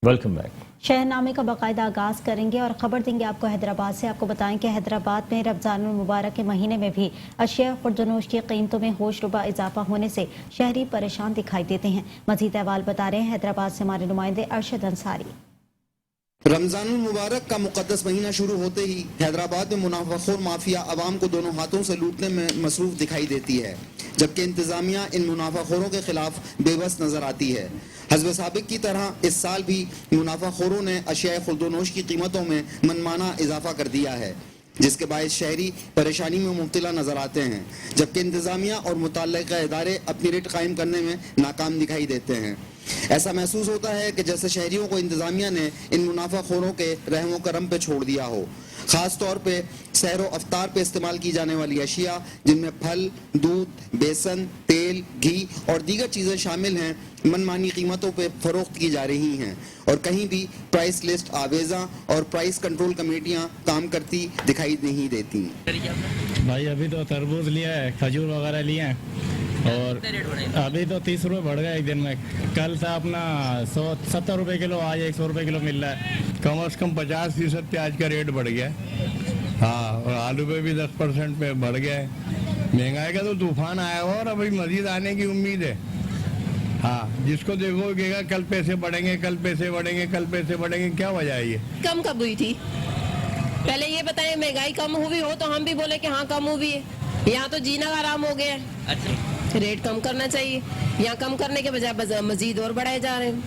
Welcome back. शहरनामे का बाकायदा आगाज करेंगे और खबर देंगे आपको हैदराबाद से। आपको बताएं कि हैदराबाद में रमजानुल मुबारक के महीने में भी अशिया खुर्दनोश की कीमतों में होशरुबा इजाफा होने से शहरी परेशान दिखाई देते हैं। मजीद अहवाल बता रहे हैं हैदराबाद से हमारे नुमाइंदे अरशद अंसारी। रमजानुल मुबारक का मुकद्दस महीना शुरू होते ही हैदराबाद में मुनाफाखोर माफिया आवाम को दोनों हाथों से लूटने में मसरूफ दिखाई देती है, जबकि इंतजामिया इन मुनाफाखोरों के खिलाफ बेबस नजर आती है। हस्ब साबिक की तरह इस साल भी मुनाफाखोरों ने अशिया खुर्दनोश की कीमतों में मनमाना इजाफा कर दिया है, जिसके बायस शहरी परेशानी में मुब्तला नजर आते हैं, जबकि इंतजामिया और मुतल्लिका इदारे अपनी रेट कायम करने में नाकाम दिखाई देते हैं। ऐसा महसूस होता है कि जैसे शहरियों को इंतजामिया ने इन मुनाफाखोरों के रहमो करम पे छोड़ दिया हो। खास तौर पे सहरो अफ्तार पे इस्तेमाल की जाने वाली अशिया, जिनमें फल, दूध, बेसन, तेल, घी और दीगर चीज़ें शामिल हैं, मनमानी कीमतों पे फरोख्त की जा रही हैं और कहीं भी प्राइस लिस्ट आवेजा और प्राइस कंट्रोल कमेटियां काम करती दिखाई नहीं देती। भाई अभी तो तरबूज लिया है, खजूर वगैरह लिए हैं और अभी तो 30 रुपये बढ़ गया एक दिन में। कल था अपना 170 रुपये किलो, आज 100 रुपये किलो मिल रहा है। कम से कम 50% प्याज का रेट बढ़ गया है। हाँ, और आलू पे भी 10% पे बढ़ गया है। महंगाई का तो तूफान आया हुआ और अभी मजीद आने की उम्मीद है। हाँ, जिसको देखोगेगा कल पैसे बढ़ेंगे, कल पैसे बढ़ेंगे, कल पैसे बढ़ेंगे, क्या वजह है ये? कम कब हुई थी? पहले ये बताएं, महंगाई कम हुई हो तो हम भी बोले कि हाँ कम हुई है। यहाँ तो जीना आराम हो गया है। अच्छा, रेट कम करना चाहिए। यहाँ कम करने के बजाय मजीद और बढ़ाए जा रहे हैं।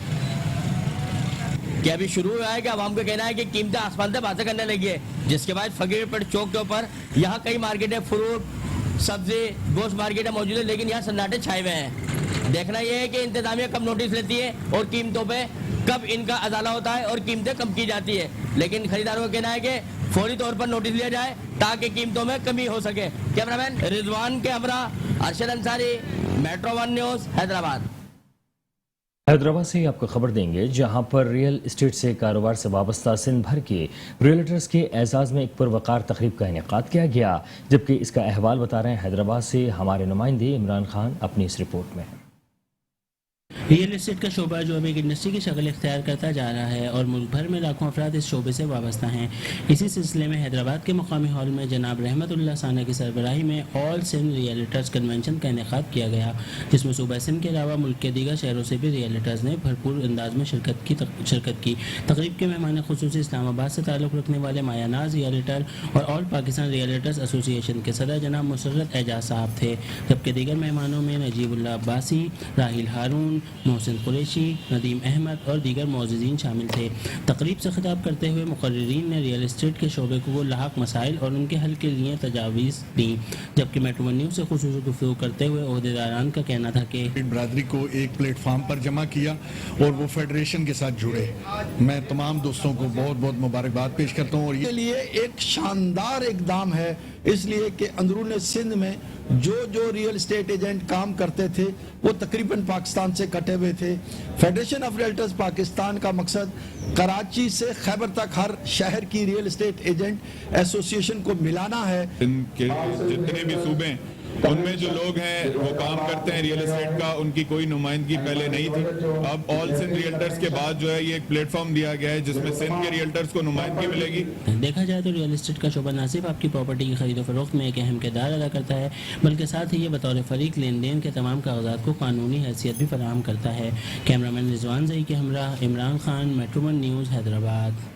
क्या अभी शुरू हुआ है कि आवाम का कहना है कि कीमतें आसमान से बातें करने लगी है, जिसके बाद फकीरपेट चौक के ऊपर यहाँ कई मार्केट है, फ्रूट, सब्जी, गोश्त मार्केट मौजूद है, लेकिन यहाँ सन्नाटे छाए हुए हैं। देखना यह है कि इंतजामिया कब नोटिस लेती है और कीमतों पे कब इनका अदाला होता है और कीमतें कम की जाती है। लेकिन खरीदारों का कहना है कि फौरी तौर पर नोटिस लिया जाए ताकि कीमतों में कमी हो सके। कैमरामैन रिजवान के हमरा अरशद अंसारी, मेट्रो 1 न्यूज़, हैदराबाद। हैदराबाद से ही आपको खबर देंगे, जहां पर रियल इस्टेट से कारोबार से वाबस्ता सिंध भर के रियल्टर्स के एजाज़ में एक पुरवकार तकरीब का इनेकाद किया गया, जबकि इसका अहवाल बता रहे हैं हैदराबाद से हमारे नुमाइंदे इमरान खान अपनी इस रिपोर्ट में। रियल इस्टेट का शोबा जो अब एक इंडस्ट्री की शक्ल इख्तियार करता जा रहा है और मुल्क भर में लाखों अफराद इस शोबे से वाबस्ता हैं। इसी सिलसिले में हैदराबाद के मकामी हॉल में जनाब रहमतुल्लाह साना की सरबराही में ऑल सिंध रियल्टर्स कन्वेंशन का इनेकाद किया गया, जिसमें सूबा सिंध के अलावा मुल्क के दीगर शहरों से भी रियल्टर्स ने भरपूर अंदाज में शिरकत की। तकरीब के मेहमान खुसूसी इस्लामाबाद से ताल्लुक़ रखने वाले मायानाज रियल्टर और ऑल पाकिस्तान रियल्टर्स एसोसिएशन के सदर जनाब मुसर्रत एजाज साहब थे, जबकि दीगर मेहमानों में नजीबुल्लाह अब्बासी, राहिल हारून, मोहसिन कुरैशी, नदीम अहमद और दीगर मौजूदीन शामिल थे। तकरीब से खिताब करते हुए मुकर्रिरीन ने रियल इस्टेट के शोबे को लाहक मसाइल और उनके हल के लिए तजावीज़ दी, जबकि मेट्रो 1 न्यूज़ से खुसूसी गुफ्तगू करते हुए ओहदेदारान का कहना था कि बरादरी को एक प्लेटफार्म पर जमा किया और वो फेडरेशन के साथ जुड़े। मैं तमाम दोस्तों को बहुत बहुत मुबारकबाद पेश करता हूँ और ये लिए एक शानदार इकदाम है, इसलिए कि अंदरून सिंध में जो रियल एस्टेट एजेंट काम करते थे वो तकरीबन पाकिस्तान से कटे हुए थे। फेडरेशन ऑफ रियल्टर्स पाकिस्तान का मकसद कराची से खैबर तक हर शहर की रियल एस्टेट एजेंट एसोसिएशन को मिलाना है। इनके जितने भी सूबे उनमें जो लोग हैं वो काम करते हैं रियल एस्टेट का, उनकी कोई नुमाइंदगी पहले नहीं थी। अब ऑल सिंध रियल्टर्स के बाद जो है ये एक प्लेटफॉर्म दिया गया है जिसमें सिंध के रियल्टर्स को नुमाइंदगी मिलेगी। देखा जाए तो रियल एस्टेट का शोबा ना सिर्फ आपकी प्रॉपर्टी की खरीदो फरोख्त में एक अहम किरदार अदा करता है, बल्कि साथ ही ये बतौर फरीक लेन देन के तमाम कागजात को कानूनी हैसियत भी फराहम करता है। कैमरामैन रिजवान ज़ई के हमरा इमरान खान, मेट्रो 1 न्यूज़, हैदराबाद।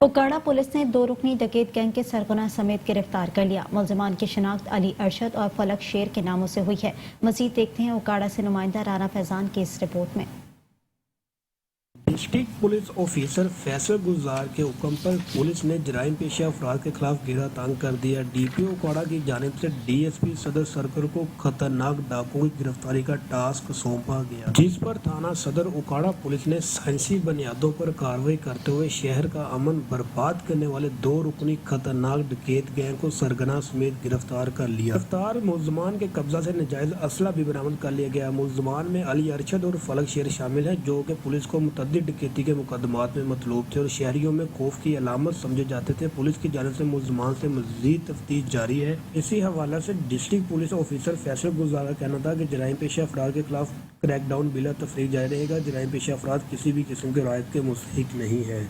उकाड़ा पुलिस ने 2 रुकनी डकैत गैंग के सरगना समेत गिरफ्तार कर लिया। मुलजिमान की शिनाख्त अली अरशद और फलक शेर के नामों से हुई है। मजीद देखते हैं उकाड़ा से नुमाइंदा राना फैजान की इस रिपोर्ट में। डिस्ट्रिक्ट पुलिस ऑफिसर फैसल गुलजार के हुक्म पर पुलिस ने जराइम पेशा अफराद के खिलाफ घेरा तंग कर दिया। डीपीओ उकाड़ा की जानिब से डीएसपी सदर सर्कल को खतरनाक डाकुओं की गिरफ्तारी का टास्क सौंपा गया, जिस पर थाना सदर उकाड़ा पुलिस ने साइंसी बुनियादों पर कार्रवाई करते हुए शहर का अमन बर्बाद करने वाले 2 रुकनी खतरनाक डकैत गैंग को सरगना समेत गिरफ्तार कर लिया। गिरफ्तार मुलजमान के कब्जा से नाजायज असला भी बरामद कर लिया गया। मुलजमान में अली अरशद और फलक शेर शामिल है, जो कि पुलिस को मुतअद्दिद डकैती के मुकदमात में मतलूब थे और शहरियों में खौफ की अलामत समझे जाते थे। पुलिस की जानिब से मुलजमान से मजीद तफ्तीश जारी है। इसी हवाले से डिस्ट्रिक्ट पुलिस ऑफिसर फैसल गुलजार का कहना था कि जराइम पेशा अफराद के खिलाफ क्रैकडाउन बिला तफरीक जारी रहेगा। जराइम पेशा अफराद किसी भी किस्म के रायत के मुस्तहिक नहीं है।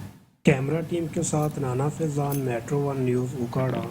कैमरा टीम के साथ राना फैजान, मेट्रो 1 न्यूज़, उकाड़ा।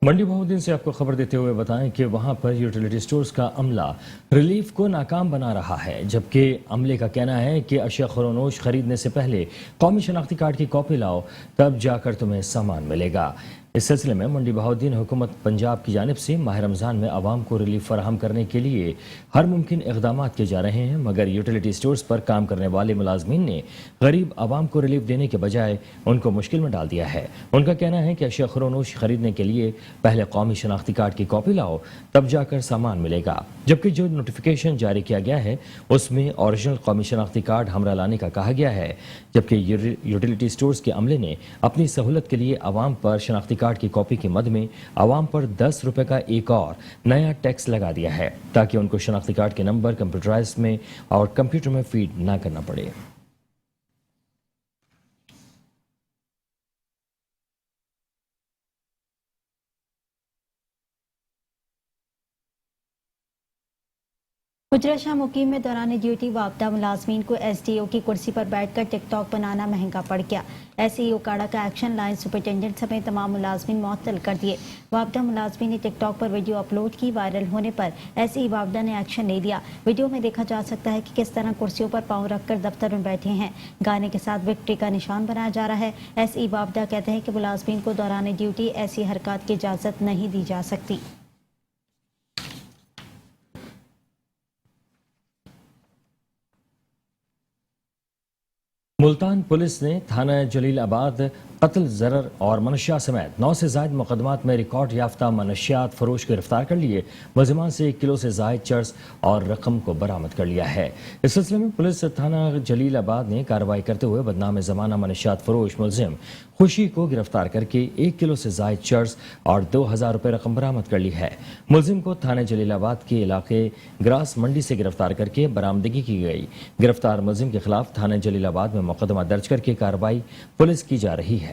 मंडी बहुद्दीन से आपको खबर देते हुए बताएं कि वहां पर यूटिलिटी स्टोर्स का अमला रिलीफ को नाकाम बना रहा है, जबकि अमले का कहना है कि अशिया खुरोनोश खरीदने से पहले कौमी शनाख्ती कार्ड की कॉपी लाओ, तब जाकर तुम्हें सामान मिलेगा। इस सिलसिले में मंडी बहुद्दीन हुकूमत पंजाब की जानिब से माह रमज़ान में आवाम को रिलीफ फराहम करने के लिए हर मुमकिन इक़दाम किए जा रहे हैं, मगर यूटिलिटी स्टोर्स पर काम करने वाले मुलाजमीन ने गरीब आवाम को रिलीफ देने के बजाय उनको मुश्किल में डाल दिया है। उनका कहना है कि अशिया खुरोनोश खरीदने के लिए पहले कौमी शनाख्ती कार्ड की कॉपी लाओ, तब जाकर सामान मिलेगा, जबकि जो नोटिफिकेशन जारी किया गया है उसमें ओरिजिनल कौमी शनाख्ती कार्ड हमरा लाने का कहा गया है, जबकि यूटिलिटी स्टोर्स के अमले ने अपनी सहूलत के लिए आवाम पर शनाख्ती कार्ड की कॉपी की मद में आवाम पर 10 रुपए का एक और नया टैक्स लगा दिया है, ताकि उनको शनाख्ती कार्ड के नंबर कंप्यूटराइज में और कंप्यूटर में फीड ना करना पड़े। गुजरा शाह मुकीम में दौरान ड्यूटी वापदा मुलाजमीन को SDO की कुर्सी पर बैठकर टिकटॉक बनाना महंगा पड़ गया। SEO काड़ा का एक्शन लाइन सुपरिटेंडेंट समेत तमाम मुलाजमीन मुअत्तल कर दिए। वापदा मुलाजमीन ने टिकटॉक पर वीडियो अपलोड की। वायरल होने पर SE वापदा ने एक्शन ले लिया। वीडियो में देखा जा सकता है कि किस तरह कुर्सियों पर पाँव रखकर दफ्तर में बैठे हैं। गाने के साथ विक्ट्री का निशान बनाया जा रहा है। SE वापदा कहते हैं कि मुलाजमीन को दौरान ड्यूटी ऐसी हरकत की इजाज़त नहीं दी जा सकती। मुल्तान पुलिस ने थाना जलीलाबाद कत्ल, जरर और मनशियात समेत 9 से ज़ायद मुकदमात में रिकॉर्ड याफ्ता मनशियात फरोश को गिरफ्तार कर लिए। मुलजिमान से 1 किलो से ज़ायद चर्स और रकम को बरामद कर लिया है। इस सिलसिले में पुलिस थाना जलीलाबाद ने कार्रवाई करते हुए बदनाम ज़माना मनशियात फरोश मुलजिम खुशी को गिरफ्तार करके 1 किलो से ज़ायद चर्स और 2000 रुपये रकम बरामद कर ली है। मुलजिम को थाना जलीलाबाद के इलाके ग्रास मंडी से गिरफ्तार करके बरामदगी की गई। गिरफ्तार मुलजिम के खिलाफ थाना जलीलाबाद में मुकदमा दर्ज करके कार्रवाई पुलिस की जा रही है।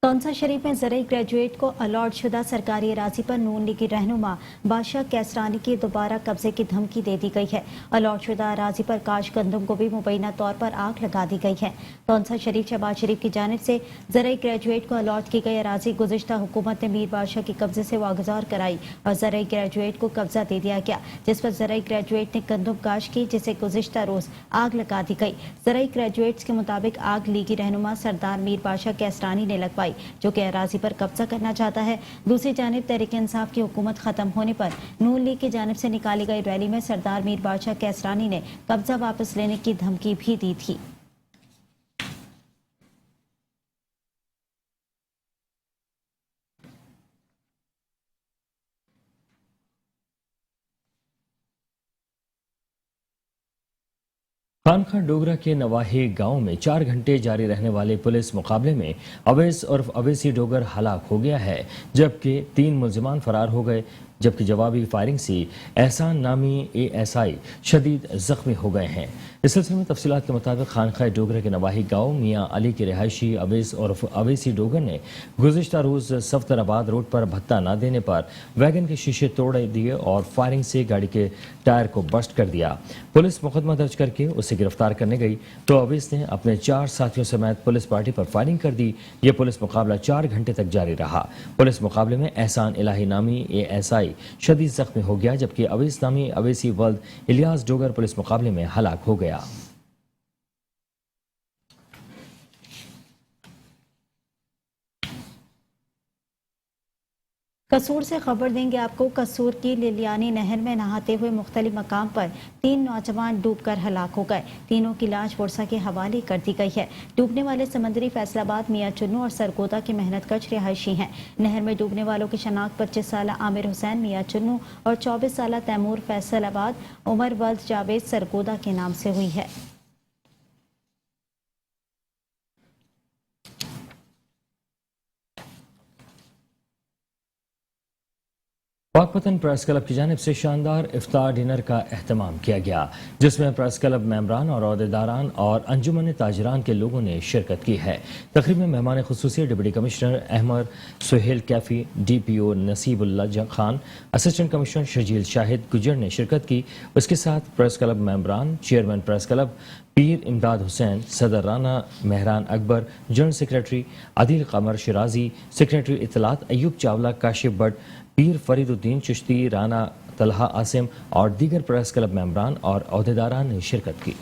कौंसा शरीफ में ज़रई ग्रेजुएट को अलॉट शुदा सरकारी अराजी पर नून लीगी रहनुमा बादशाह कैसरानी की दोबारा कब्जे की धमकी दे दी गई है। अलॉट शुदा अराजी पर काश गंदम को भी मुबैना तौर पर आग लगा दी गई है। कौंसा शरीफ शहबाज शरीफ की जानिब से ज़रई ग्रेजुएट को अलॉट की गई अराजी गुज़िश्ता हुकूमत ने मीर बादशाह के कब्जे से वागुजार कराई और ज़रई ग्रेजुएट को कब्जा दे दिया गया, जिस पर ज़रई ग्रेजुएट ने गंदम काश की, जिसे गुज़िश्ता रोज आग लगा दी गई। ज़रई ग्रेजुएट्स के मुताबिक आग लीगी रहनुमा सरदार मीर बादशाह कैसरानी ने लगवाई, जो कि अराजी पर कब्जा करना चाहता है। दूसरी जानिब तहरीक इंसाफ की हुकूमत खत्म होने पर नून लीग की जानिब से निकाली गई रैली में सरदार मीर बादशाह कैसरानी ने कब्जा वापस लेने की धमकी भी दी थी। खानखा डोगरा के नवाही गांव में 4 घंटे जारी रहने वाले पुलिस मुकाबले में अवैस उर्फ अवैसी डोगर हलाक हो गया है, जबकि 3 मुलजिमान फरार हो गए, जबकि जवाबी फायरिंग से एहसान नामी ASI शदीद जख्मी हो गए हैं। इस सिलसिले में तफसीलात के मुताबिक खानखा डोगरा के नवाही गांव मियाँ अली के रिहायशी अवैस और अवैसी डोगर ने गुज़िश्ता रोज़ सफ्तराबाद रोड पर भत्ता न देने पर वैगन के शीशे तोड़ दिए और फायरिंग से गाड़ी के टायर को बस्ट कर दिया। पुलिस मुकदमा दर्ज करके उसे गिरफ्तार करने गई तो अवैस ने अपने 4 साथियों समेत पुलिस पार्टी पर फायरिंग कर दी। यह पुलिस मुकाबला 4 घंटे तक जारी रहा। पुलिस मुकाबले में एहसान इलाही नामी ASI शदीद जख्मी हो गया, जबकि अवैस नामी अवैसी वल्द इलियास डोगर पुलिस मुकाबले में हलाक हो गया। कसूर से खबर देंगे आपको। कसूर की लिलियानी नहर में नहाते हुए मुख्तलिफ मकाम पर 3 नौजवान डूबकर हलाक हो गए। तीनों की लाश पुरसा के हवाले कर दी गई है। डूबने वाले समंदरी फैसलाबाद मियाँ चुन्नू और सरगोदा के मेहनत कश रिहायशी हैं। नहर में डूबने वालों की शनाख्त 25 साल आमिर हुसैन मियाँ चुन्नू और 24 साल तैमूर फैसलाबाद उमर वल्द जावेद सरगोदा के नाम से हुई है। पाकपतन प्रेस क्लब की जानिब से शानदार इफ्तार डिनर का एहतमाम किया गया, जिसमें प्रेस क्लब मेंबरान और अहदेदारान और अंजुमन ताजरान के लोगों ने शिरकत की है। तकरीब में मेहमान खुसूसी deputy commissioner Ahmed Suhail Kaifi, DPO Naseebullah Khan, assistant commissioner Shajeel Shahid Gujjar ने शिरकत की। उसके साथ प्रेस क्लब मेंबरान, chairman press club Pir Imdad Hussain, सदर Rana Mehran Akbar, general secretary Adil Qamar Shirazi, secretary इतलात अयूब चावला, काशिफ भट्ट, पीर फरीदुद्दीन चिश्ती, राना तलहा आसिम और दीगर प्रेस क्लब मेंबरान और अहदेदारान ने शिरकत की।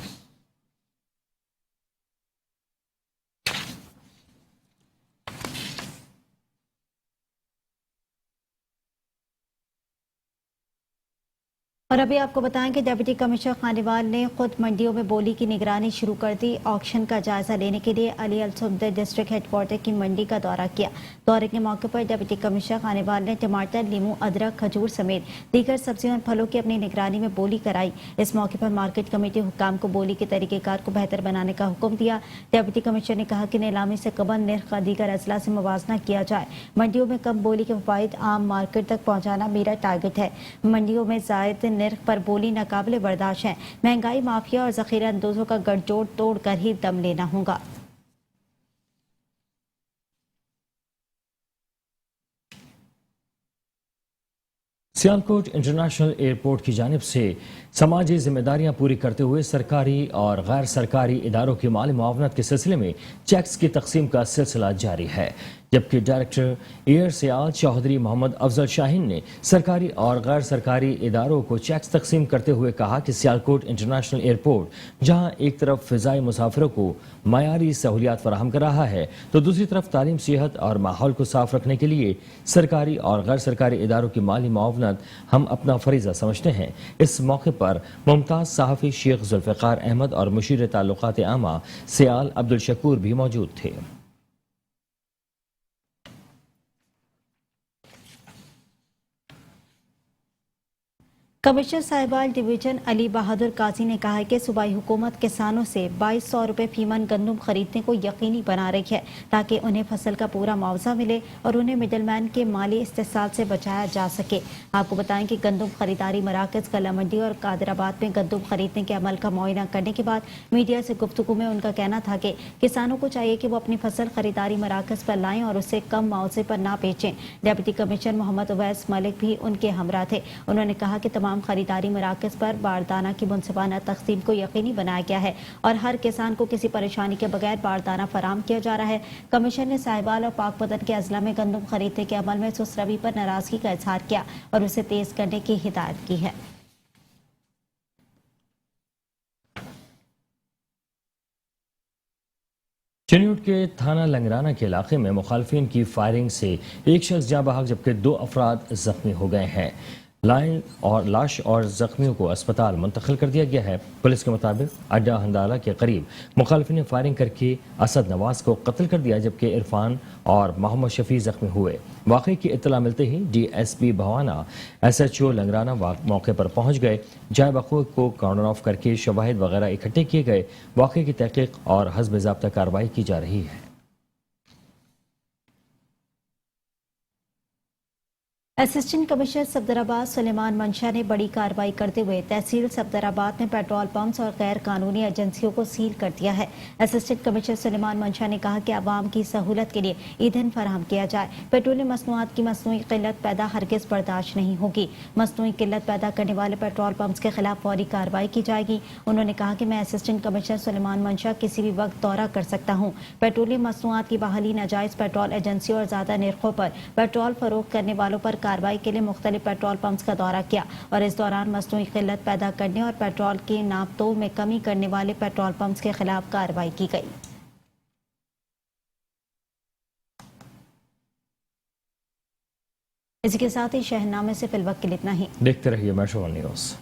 और अभी आपको बताएं कि डिप्टी कमिश्नर खानेवाल ने खुद मंडियों में बोली की निगरानी शुरू कर दी। ऑक्शन का जायजा लेने के लिए अली अलसुद डिस्ट्रिक्ट हेडक्वार्टर की मंडी का दौरा किया। दौरे के मौके पर डिप्टी कमिश्नर खानेवाल ने टमाटर, लीमू, अदरक, खजूर समेत दीगर सब्जियों और फलों की अपनी निगरानी में बोली कराई। इस मौके पर मार्केट कमेटी हुक्काम को बोली के तरीकेकार को बेहतर बनाने का हुक्म दिया। डिप्टी कमिश्नर ने कहा कि नीलामी से कबल निर्ख का दीगर अजला से मुवाजना किया जाए। मंडियों में कम बोली के फवाइद आम मार्केट तक पहुँचाना मेरा टारगेट है। मंडियों में जायद निर्ख पर बोली नाकाबिले बर्दाश्त है। महंगाई माफिया और जखीरा अंदोजों का गठजोड़ तोड़ कर ही दम लेना होगा। सियालकोट इंटरनेशनल एयरपोर्ट की जानिब से समाजी जिम्मेदारियां पूरी करते हुए सरकारी और गैर सरकारी इदारों की माली मुआवनत के सिलसिले में चेक्स की तकसीम का सिलसिला जारी है, जबकि डायरेक्टर एयर सियाल चौधरी मोहम्मद अफजल शाहीन ने सरकारी और गैर सरकारी इदारों को चेक्स तकसीम करते हुए कहा कि सियालकोट इंटरनेशनल एयरपोर्ट जहां एक तरफ फ़िज़ाई मुसाफिरों को मयारी सहूलियात फराहम कर रहा है, तो दूसरी तरफ तालीम, सेहत और माहौल को साफ रखने के लिए सरकारी और गैर सरकारी इदारों की माली मुआवनत हम अपना फरीज़ा समझते हैं। इस मौके पर मुमताज़ सहाफ़ी शेख जुल्फ़िकार अहमद और मुशीर ताल्लुकात आमा सियाल अब्दुल शकूर भी मौजूद थे। कमिश्नर साहिबाल डिवीजन अली बहादुर काजी ने कहा है कि सूबाई हुकूमत किसानों से 2200 रुपये फी मन गंदम खरीदने को यकीनी बना रही है, ताकि उन्हें फसल का पूरा मुआवजा मिले और उन्हें मिडलमैन के माली इस्तेसाल से बचाया जा सके। आपको बताएं कि गंदम खरीदारी मराकज कला मंडी और कादराबाद में गंदम खरीदने के अमल का मुआयना करने के बाद मीडिया से गुफ्तगू में उनका कहना था कि किसानों को चाहिए कि वो अपनी फसल खरीदारी मराकज पर लाएं और उसे कम मुआवजे पर ना बेचें। डिप्टी कमिश्नर मोहम्मद उवैस मलिक भी उनके हमरा थे। उन्होंने कहा कि तमाम खरीदारी मराकज पर बारदाना की मुनसिफाना तकसीम को यकीनी बनाया गया है और हर किसान को किसी परेशानी के बगैर बारदाना फराम किया जा रहा है। कमिश्नर ने साहिबाल और पाकपतन के अजला में गंदम खरीदने के अमल में सुस्त रवि पर नाराजगी का इजहार किया और उसे तेज करने की हिदायत की है। चिन्यूट के थाना लंगराना के इलाके में मुखालफिन की फायरिंग से एक शख्स जाँ बहक जबकि 2 अफराद जख्मी हो गए हैं। लाश और जख्मियों को अस्पताल मुंतकिल कर दिया गया है। पुलिस के मुताबिक अड्डा हंदाला के करीब मुखालफिन ने फायरिंग करके असद नवाज को कत्ल कर दिया, जबकि इरफान और मोहम्मद शफी जख्मी हुए। वाक़े की इत्तला मिलते ही DSP भवाना SHO लंगराना मौके पर पहुंच गए। जाए वक़ूअ को काउंटर ऑफ करके शवाहिद वगैरह इकट्ठे किए गए। वाक़े की तहक़ीक़ और हस्ब ज़ाब्ता कार्रवाई की जा रही है। असिस्टेंट कमिश्नर सफदराबाद सुलेमान मंशा ने बड़ी कार्रवाई करते हुए तहसील सफदराबाद में पेट्रोल पंप्स और गैर कानूनी एजेंसियों को सील कर दिया है। असिस्टेंट कमिश्नर सुलेमान मंशा ने कहा कि आवाम की सहूलत के लिए ईंधन फराहम किया जाए। पेट्रोलियम मसनूआत की मसनूई किल्लत पैदा हरगिज बर्दाश्त नहीं होगी। मसनूई किल्लत पैदा करने वाले पेट्रोल पंप्स के खिलाफ फौरी कार्रवाई की जाएगी। उन्होंने कहा कि मैं असिस्टेंट कमिश्नर सुलेमान मंशा किसी भी वक्त दौरा कर सकता हूँ। पेट्रोलियम मसनूआत की बहाली, नाजायज पेट्रोल एजेंसियों और ज्यादा निर्खों पर पेट्रोल फरोख्त करने वालों पर कार्रवाई के लिए मुख्तलिफ पेट्रोल पंप्स का दौरा किया और इस दौरान मसनूई किल्लत पैदा करने और पेट्रोल की नापतोल में कमी करने वाले पेट्रोल पंप्स के खिलाफ कार्रवाई की गई। इसी के साथ ही शहरनामे से फिलवक्त के लिए इतना ही। देखते रहिए मेट्रो न्यूज़।